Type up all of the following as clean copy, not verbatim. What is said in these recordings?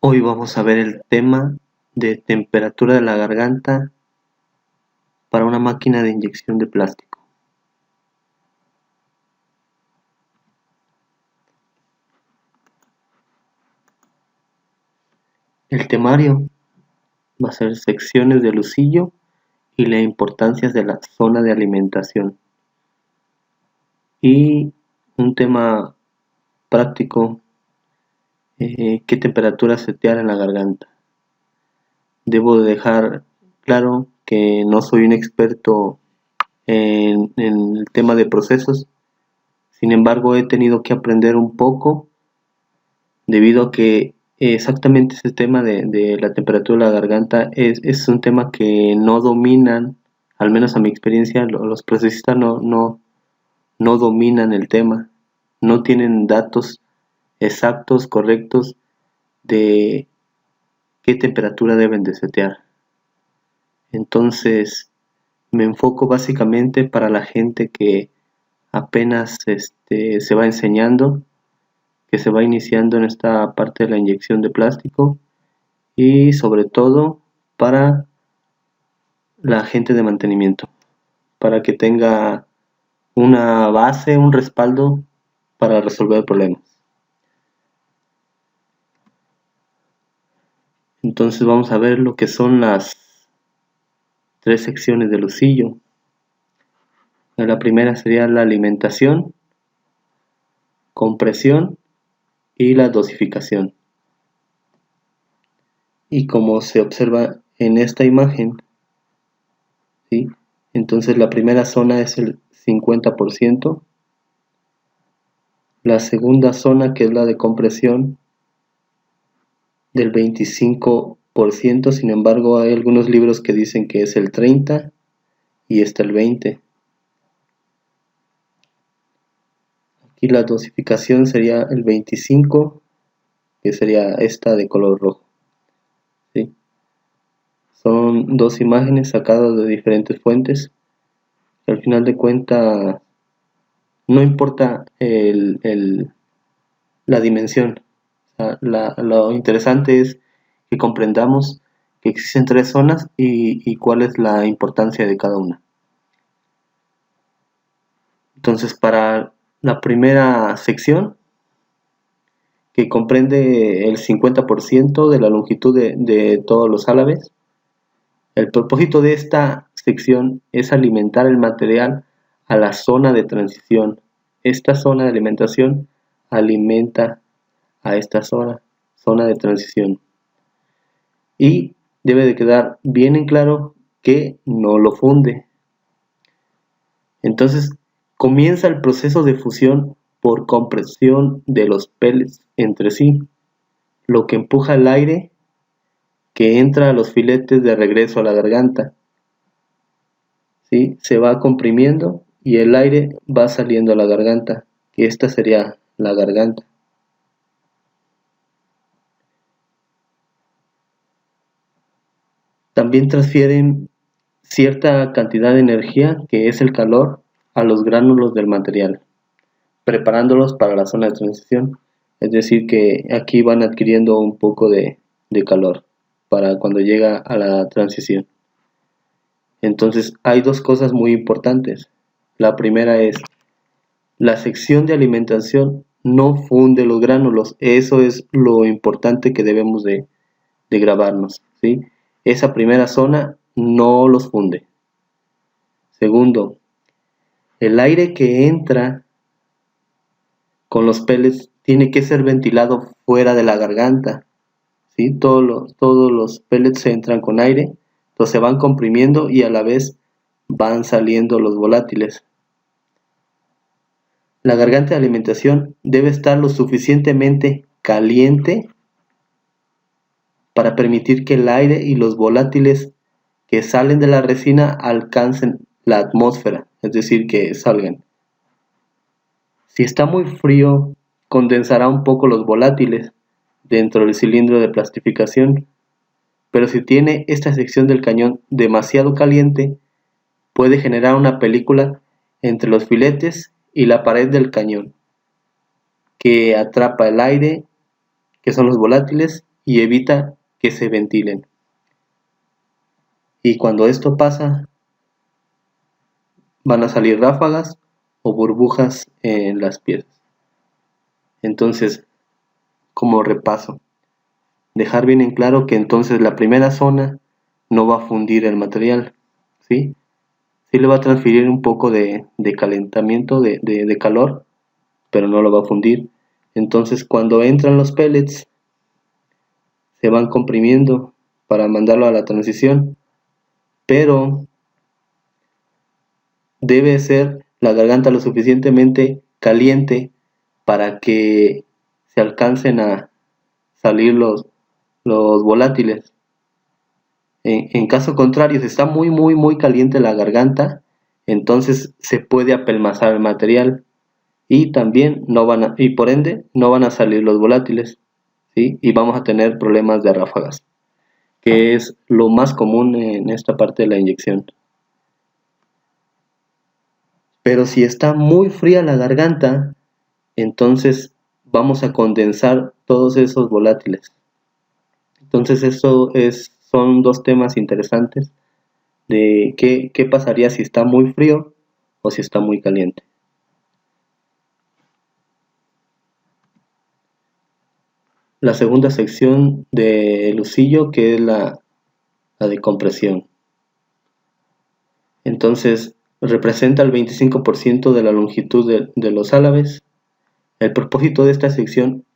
Hoy vamos a ver el tema de temperatura de la garganta para una máquina de inyección de plástico. El temario va a ser secciones de lucillo y la importancia de la zona de alimentación. Y un tema práctico, qué temperatura setear en la garganta. Debo dejar claro que no soy un experto en el tema de procesos, sin embargo he tenido que aprender un poco debido a que exactamente ese tema de la temperatura de la garganta es un tema que no dominan, al menos a mi experiencia, los procesistas no dominan el tema, no tienen datos exactos, correctos de qué temperatura deben de setear. Entonces me enfoco básicamente para la gente que apenas se va enseñando, que se va iniciando en esta parte de la inyección de plástico, y sobre todo para la gente de mantenimiento, para que tenga una base, un respaldo para resolver problemas. Entonces vamos a ver lo que son las tres secciones del lucillo. La primera sería la alimentación, compresión y la dosificación. Y como se observa en esta imagen, ¿sí? Entonces la primera zona es el 50%, la segunda zona, que es la de compresión, del 25%, sin embargo hay algunos libros que dicen que es el 30% y está el 20%. Aquí la dosificación sería el 25%, que sería esta de color rojo, ¿sí? Son dos imágenes sacadas de diferentes fuentes, que al final de cuentas no importa la dimensión. O sea, lo interesante es que comprendamos que existen tres zonas y cuál es la importancia de cada una. Entonces, para la primera sección, que comprende el 50% de la longitud de todos los álabes, el propósito de esta sección es alimentar el material a la zona de transición. Esta zona de alimentación alimenta a esta zona de transición. Y debe de quedar bien en claro que no lo funde. Entonces comienza el proceso de fusión por compresión de los pellets entre sí, lo que empuja el aire que entra a los filetes de regreso a la garganta. ¿Sí? Se va comprimiendo y el aire va saliendo a la garganta, que esta sería la garganta. También transfieren cierta cantidad de energía, que es el calor, a los gránulos del material, preparándolos para la zona de transición. Es decir, que aquí van adquiriendo un poco de calor para cuando llega a la transición. Entonces hay dos cosas muy importantes. La primera es, la sección de alimentación no funde los gránulos. Eso es lo importante que debemos de grabarnos, ¿sí? Esa primera zona no los funde. Segundo, el aire que entra con los pellets tiene que ser ventilado fuera de la garganta, ¿sí? Todos los pellets entran con aire, entonces se van comprimiendo y a la vez van saliendo los volátiles. La garganta de alimentación debe estar lo suficientemente caliente para permitir que el aire y los volátiles que salen de la resina alcancen la atmósfera, es decir, que salgan. Si está muy frío, condensará un poco los volátiles dentro del cilindro de plastificación, pero si tiene esta sección del cañón demasiado caliente, puede generar una película entre los filetes y la pared del cañón, que atrapa el aire, que son los volátiles, y evita que se ventilen. Y cuando esto pasa, van a salir ráfagas o burbujas en las piezas. Entonces, como repaso, dejar bien en claro que entonces la primera zona no va a fundir el material, ¿sí? Sí le va a transferir un poco de calentamiento, de calor, pero no lo va a fundir. Entonces, cuando entran los pellets, se van comprimiendo para mandarlo a la transición, pero debe ser la garganta lo suficientemente caliente para que se alcancen a salir los volátiles. En caso contrario, si está muy caliente la garganta, entonces se puede apelmazar el material y también y por ende no van a salir los volátiles, ¿sí? Y vamos a tener problemas de ráfagas, que es lo más común en esta parte de la inyección. Pero si está muy fría la garganta, entonces vamos a condensar todos esos volátiles. Entonces son dos temas interesantes de qué pasaría si está muy frío o si está muy caliente. La segunda sección de lucillo, que es la de compresión. Entonces representa el 25% de la longitud de los álabes. El propósito de esta sección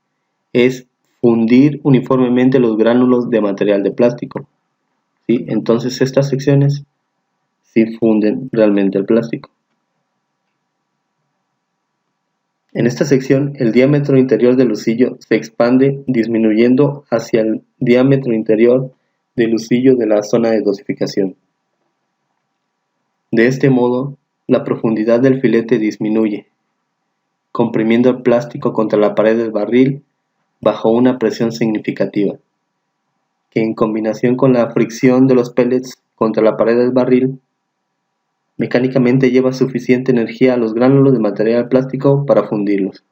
es fundir uniformemente los gránulos de material de plástico, ¿sí? Entonces estas secciones sí funden realmente el plástico. En esta sección, el diámetro interior del lucillo se expande disminuyendo hacia el diámetro interior del lucillo de la zona de dosificación. De este modo, la profundidad del filete disminuye, comprimiendo el plástico contra la pared del barril bajo una presión significativa, que en combinación con la fricción de los pellets contra la pared del barril, mecánicamente lleva suficiente energía a los gránulos de material plástico para fundirlos.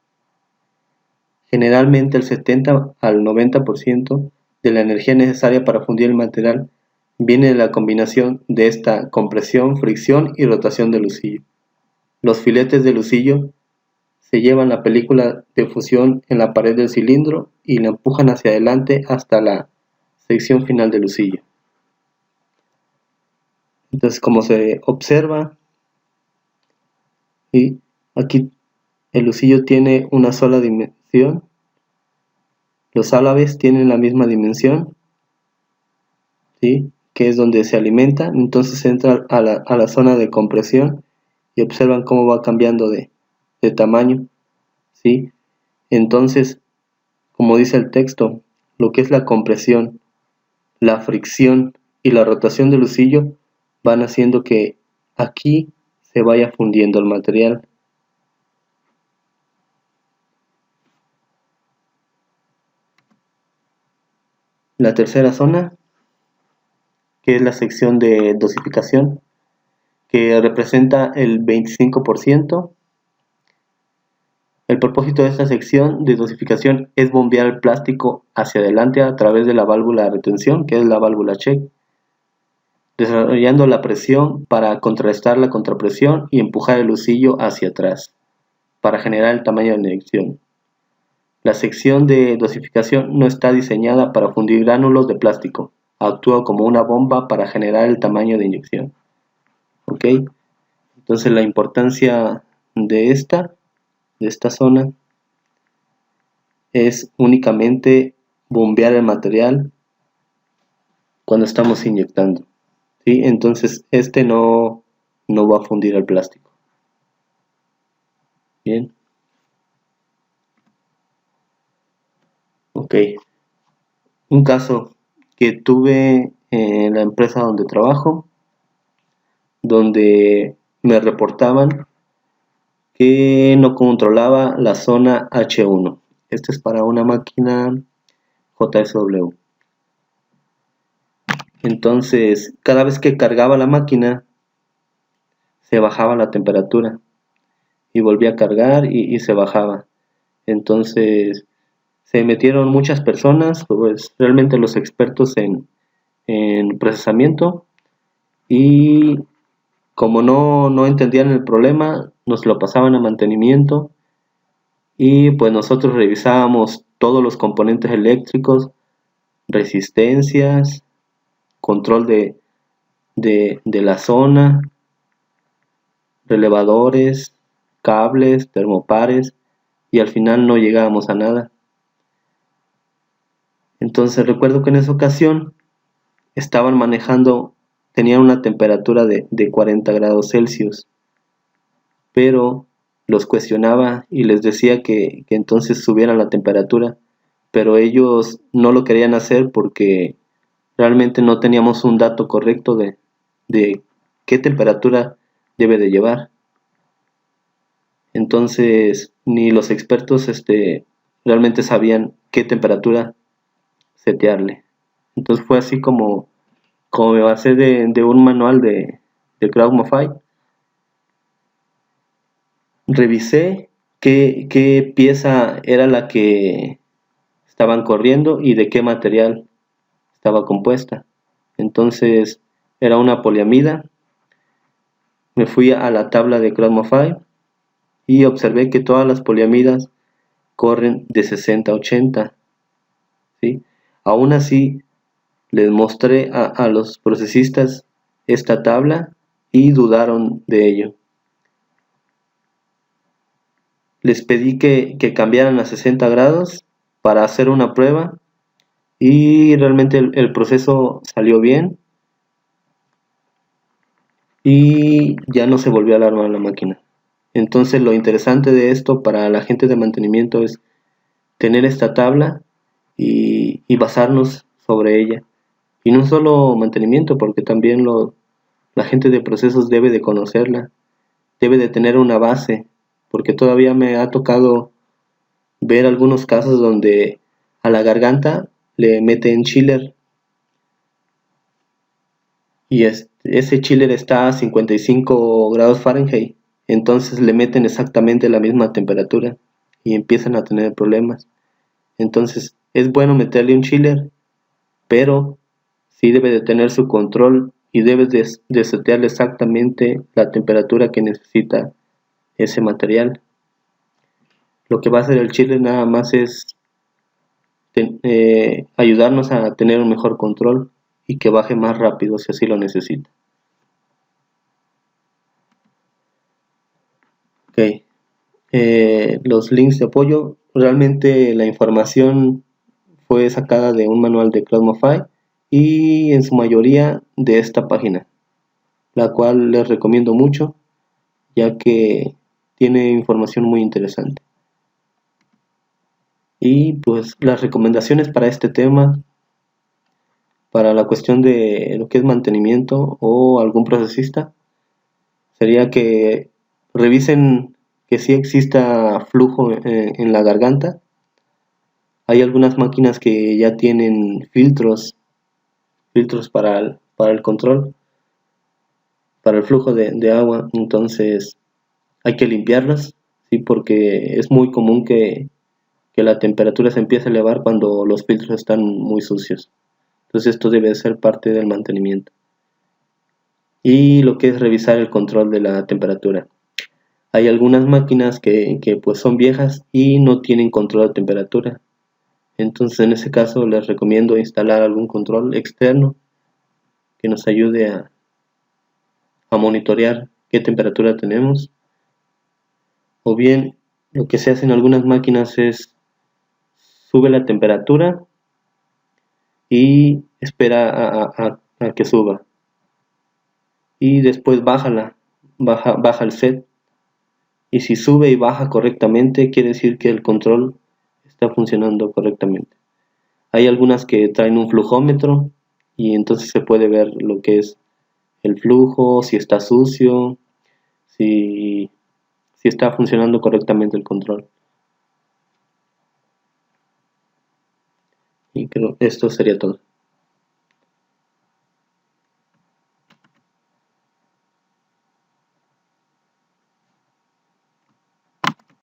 Generalmente el 70 al 90% de la energía necesaria para fundir el material viene de la combinación de esta compresión, fricción y rotación del lucillo. Los filetes de lucillo se llevan la película de fusión en la pared del cilindro y la empujan hacia adelante hasta la sección final del lucillo. Entonces, como se observa, ¿sí? Aquí el lucillo tiene una sola dimensión, los álabes tienen la misma dimensión, ¿sí? Que es donde se alimentan. Entonces entra a la zona de compresión y observan cómo va cambiando de tamaño, ¿sí? Entonces, como dice el texto, lo que es la compresión, la fricción y la rotación del lucillo van haciendo que aquí se vaya fundiendo el material. La tercera zona, que es la sección de dosificación, que representa el 25%. El propósito de esta sección de dosificación es bombear el plástico hacia adelante a través de la válvula de retención, que es la válvula check, desarrollando la presión para contrarrestar la contrapresión y empujar el lucillo hacia atrás, para generar el tamaño de la inyección. La sección de dosificación no está diseñada para fundir gránulos de plástico, actúa como una bomba para generar el tamaño de inyección. ¿Ok? Entonces la importancia de esta zona es únicamente bombear el material cuando estamos inyectando, ¿sí? Entonces no va a fundir el plástico. Bien. Ok. Un caso que tuve en la empresa donde trabajo, donde me reportaban que no controlaba la zona H1. Este es para una máquina JSW. Entonces, cada vez que cargaba la máquina, se bajaba la temperatura y volvía a cargar y se bajaba. Entonces, se metieron muchas personas, pues realmente los expertos en procesamiento, y como no entendían el problema, nos lo pasaban a mantenimiento y pues nosotros revisábamos todos los componentes eléctricos, resistencias, control de la zona, relevadores, cables, termopares, y al final no llegábamos a nada. Entonces recuerdo que en esa ocasión estaban manejando, tenían una temperatura de 40 grados Celsius, pero los cuestionaba y les decía que entonces subieran la temperatura, pero ellos no lo querían hacer porque realmente no teníamos un dato correcto de qué temperatura debe de llevar. Entonces ni los expertos realmente sabían qué temperatura setearle. Entonces fue así como me basé de un manual de CrowdMofy. Revisé qué pieza era la que estaban corriendo y de qué material estaba compuesta. Entonces era una poliamida. Me fui a la tabla de CrowdMofy y observé que todas las poliamidas corren de 60 a 80, ¿sí? Aún así, les mostré a los procesistas esta tabla y dudaron de ello. Les pedí que cambiaran a 60 grados para hacer una prueba y realmente el proceso salió bien y ya no se volvió a alarmar la máquina. Entonces lo interesante de esto para la gente de mantenimiento es tener esta tabla y basarnos sobre ella. Y no solo mantenimiento, porque también la gente de procesos debe de conocerla, debe de tener una base, porque todavía me ha tocado ver algunos casos donde a la garganta le meten chiller y ese chiller está a 55 grados Fahrenheit, entonces le meten exactamente la misma temperatura y empiezan a tener problemas. Entonces es bueno meterle un chiller, pero sí debe de tener su control y debes de setearle exactamente la temperatura que necesita ese material. Lo que va a hacer el chiller nada más es ayudarnos a tener un mejor control y que baje más rápido si así lo necesita. Ok, los links de apoyo, realmente la información fue sacada de un manual de CloudMofy y en su mayoría de esta página, la cual les recomiendo mucho ya que tiene información muy interesante. Y pues las recomendaciones para este tema, para la cuestión de lo que es mantenimiento o algún procesista, sería que revisen que sí exista flujo en la garganta. Hay algunas máquinas que ya tienen filtros para el control, para el flujo de agua, entonces hay que limpiarlas, ¿sí? Porque es muy común que la temperatura se empiece a elevar cuando los filtros están muy sucios. Entonces esto debe ser parte del mantenimiento. Y lo que es revisar el control de la temperatura. Hay algunas máquinas que pues son viejas y no tienen control de temperatura. Entonces en ese caso les recomiendo instalar algún control externo que nos ayude a monitorear qué temperatura tenemos. O bien lo que se hace en algunas máquinas es sube la temperatura y espera a que suba y después baja el set, y si sube y baja correctamente quiere decir que el control está funcionando correctamente. Hay algunas que traen un flujómetro y entonces se puede ver lo que es el flujo, si está sucio, si está funcionando correctamente el control. Y creo que esto sería todo.